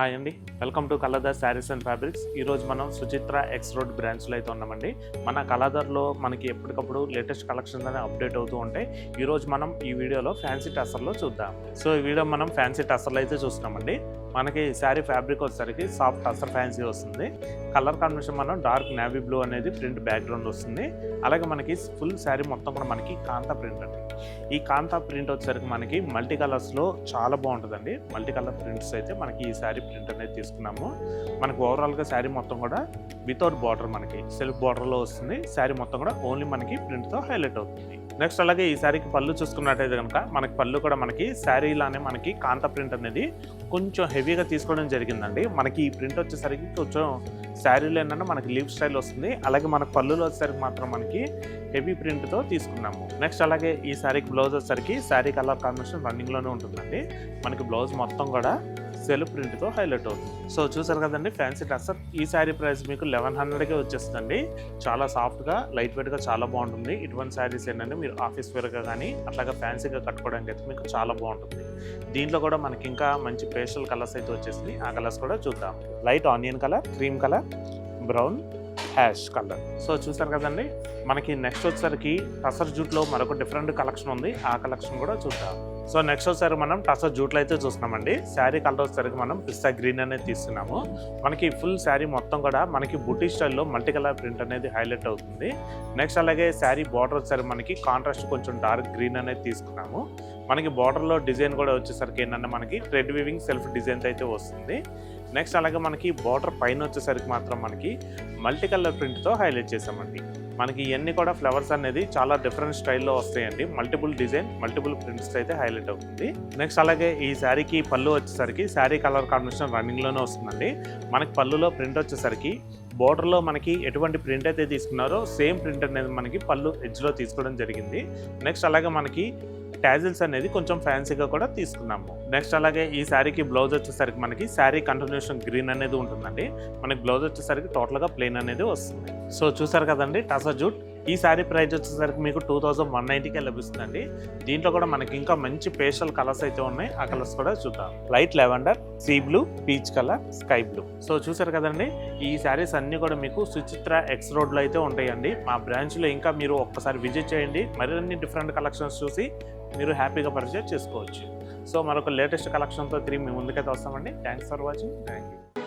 Hi అండి, welcome to కలర్దార్ sarees and fabrics. ఈరోజు మనం సుచిత్ర ఎక్స్ రోడ్ బ్రాంచ్లో అయితే ఉన్నామండి. మన కలర్దార్లో మనకి ఎప్పటికప్పుడు లేటెస్ట్ కలెక్షన్స్ అనేవి అప్డేట్ అవుతూ ఉంటాయి. ఈరోజు మనం ఈ వీడియోలో ఫ్యాన్సీ టస్సర్లో చూద్దాం. సో ఈ వీడియో మనం ఫ్యాన్సీ టస్సర్లో అయితే చూస్తున్నామండి. మనకి శారీ ఫ్యాబ్రిక్ వచ్చేసరికి సాఫ్ట్ టస్సర్ ఫ్యాన్సీ వస్తుంది. కలర్ కాంబినేషన్ మనం డార్క్ నేవీ బ్లూ అనేది ప్రింట్ బ్యాక్గ్రౌండ్ వస్తుంది. అలాగే మనకి ఫుల్ శారీ మొత్తం కూడా మనకి కాంతా ప్రింట్ అండి. ఈ కాంతా ప్రింట్ వచ్చేసరికి మనకి మల్టీ కలర్స్లో చాలా బాగుంటుందండి. మల్టీ కలర్ ప్రింట్స్ అయితే మనకి ఈ శారీ ప్రింట్ అనేది తీసుకున్నాము. మనకు ఓవరాల్గా శారీ మొత్తం కూడా వితౌట్ బార్డర్ మనకి సెల్ఫ్ బార్డర్లో వస్తుంది. శారీ మొత్తం కూడా ఓన్లీ మనకి ప్రింట్తో హైలైట్ అవుతుంది. నెక్స్ట్ అలాగే ఈ శారీకి పళ్ళు చూసుకున్నట్టయితే కనుక మనకి పళ్ళు కూడా మనకి శారీలానే మనకి కాంతా ప్రింట్ అనేది కొంచెం హెవీగా తీసుకోవడం జరిగిందండి. మనకి ఈ ప్రింట్ వచ్చేసరికి కొంచెం శారీలో ఏంటంటే మనకి లీవ్ స్టైల్ వస్తుంది. అలాగే మనకు పళ్ళులో వచ్చేసరికి మాత్రం మనకి హెవీ ప్రింట్తో తీసుకున్నాము. నెక్స్ట్ అలాగే ఈ శారీకి బ్లౌజ్ వచ్చేసరికి శారీ కలర్ కాంబినేషన్ రన్నింగ్లోనే ఉంటుందండి. మనకి బ్లౌజ్ మొత్తం కూడా సెల్ఫ్ ప్రింట్తో హైలైట్ అవుతుంది. సో చూసారు కదండి ఫ్యాన్సీ టస్సర్. ఈ శారీ ప్రైస్ మీకు 1100కే వచ్చేస్తుందండి. చాలా సాఫ్ట్గా లైట్ వెయిట్గా చాలా బాగుంటుంది. ఇటువంటి శారీస్ ఏంటంటే మీరు ఆఫీస్ వేర్గా కానీ అట్లాగా ఫ్యాన్సీగా కట్టుకోవడానికి అయితే మీకు చాలా బాగుంటుంది. దీంట్లో కూడా మనకి ఇంకా మంచి పేస్టల్ కలర్స్ అయితే వచ్చేసింది. ఆ కలర్స్ కూడా చూద్దాం. Light onion colour, cream colour, brown, ash colour. So చూసారు కదండి. మనకి నెక్స్ట్ వచ్చేసరికి టసర్ జూట్లో మరొక డిఫరెంట్ కలెక్షన్ ఉంది. ఆ కలెక్షన్ కూడా చూద్దాం. సో నెక్స్ట్ వచ్చేసరికి మనం టసర్ జూట్లో అయితే చూస్తున్నామండి. శారీ కలర్ వచ్చేసరికి మనం పిస్తా గ్రీన్ అనేది తీస్తున్నాము. మనకి ఫుల్ శారీ మొత్తం కూడా మనకి బుటీ స్టైల్లో మల్టీ కలర్ ప్రింట్ అనేది హైలైట్ అవుతుంది. నెక్స్ట్ అలాగే శారీ బార్డర్ వచ్చేసరికి మనకి కాంట్రాస్ట్ కొంచెం డార్క్ గ్రీన్ అనేది తీసుకున్నాము. మనకి బార్డర్లో డిజైన్ కూడా వచ్చేసరికి ఏంటంటే మనకి థ్రెడ్ వీవింగ్ సెల్ఫ్ డిజైన్ అయితే వస్తుంది. నెక్స్ట్ అలాగే మనకి బార్డర్ పైన వచ్చేసరికి మాత్రం మనకి మల్టీ కలర్ ప్రింట్తో హైలైట్ చేసామండి. మనకి ఇవన్నీ కూడా ఫ్లవర్స్ అనేది చాలా డిఫరెంట్ స్టైల్లో వస్తాయండి. మల్టిపుల్ డిజైన్, మల్టిపుల్ ప్రింట్స్ అయితే హైలైట్ అవుతుంది. నెక్స్ట్ అలాగే ఈ శారీకి పళ్ళు వచ్చేసరికి శారీ కలర్ కాంబినేషన్ రన్నింగ్లోనే వస్తుందండి. మనకి పళ్ళులో ప్రింట్ వచ్చేసరికి బోర్డర్లో మనకి ఎటువంటి ప్రింట్ అయితే తీసుకున్నారో సేమ్ ప్రింట్ అనేది మనకి పళ్ళు ఎడ్జ్లో తీసుకోవడం జరిగింది. నెక్స్ట్ అలాగే మనకి ట్యాజిల్స్ అనేది కొంచెం ఫ్యాన్సీగా కూడా తీసుకున్నాము. నెక్స్ట్ అలాగే ఈ శారీకి బ్లౌజ్ వచ్చేసరికి మనకి శారీ కంటిన్యూషన్ గ్రీన్ అనేది ఉంటుందండి. మనకి బ్లౌజ్ వచ్చేసరికి టోటల్గా ప్లెయిన్ అనేది వస్తుంది. సో చూసారు కదండి టసర్ జూట్. ఈ శారీ ప్రైస్ వచ్చేసరికి మీకు 2190కే లభిస్తుందండి. దీంట్లో కూడా మనకి ఇంకా మంచి పేస్టల్ కలర్స్ అయితే ఉన్నాయి. ఆ కలర్స్ కూడా చూద్దాం. Light lavender, sea blue, peach colour, sky blue. So చూసారు కదండి. ఈ శారీస్ అన్నీ కూడా మీకు సుచిత్ర ఎక్స్ రోడ్లో అయితే ఉంటాయండి. మా బ్రాంచ్లో ఇంకా మీరు ఒక్కసారి విజిట్ చేయండి. మరిన్ని డిఫరెంట్ కలెక్షన్స్ చూసి మీరు హ్యాపీగా పర్చేజ్ చేసుకోవచ్చు. సో మరొక లేటెస్ట్ కలెక్షన్తో తిరిగి మీ ముందుకైతే వస్తామండి. Thanks for watching. Thank you.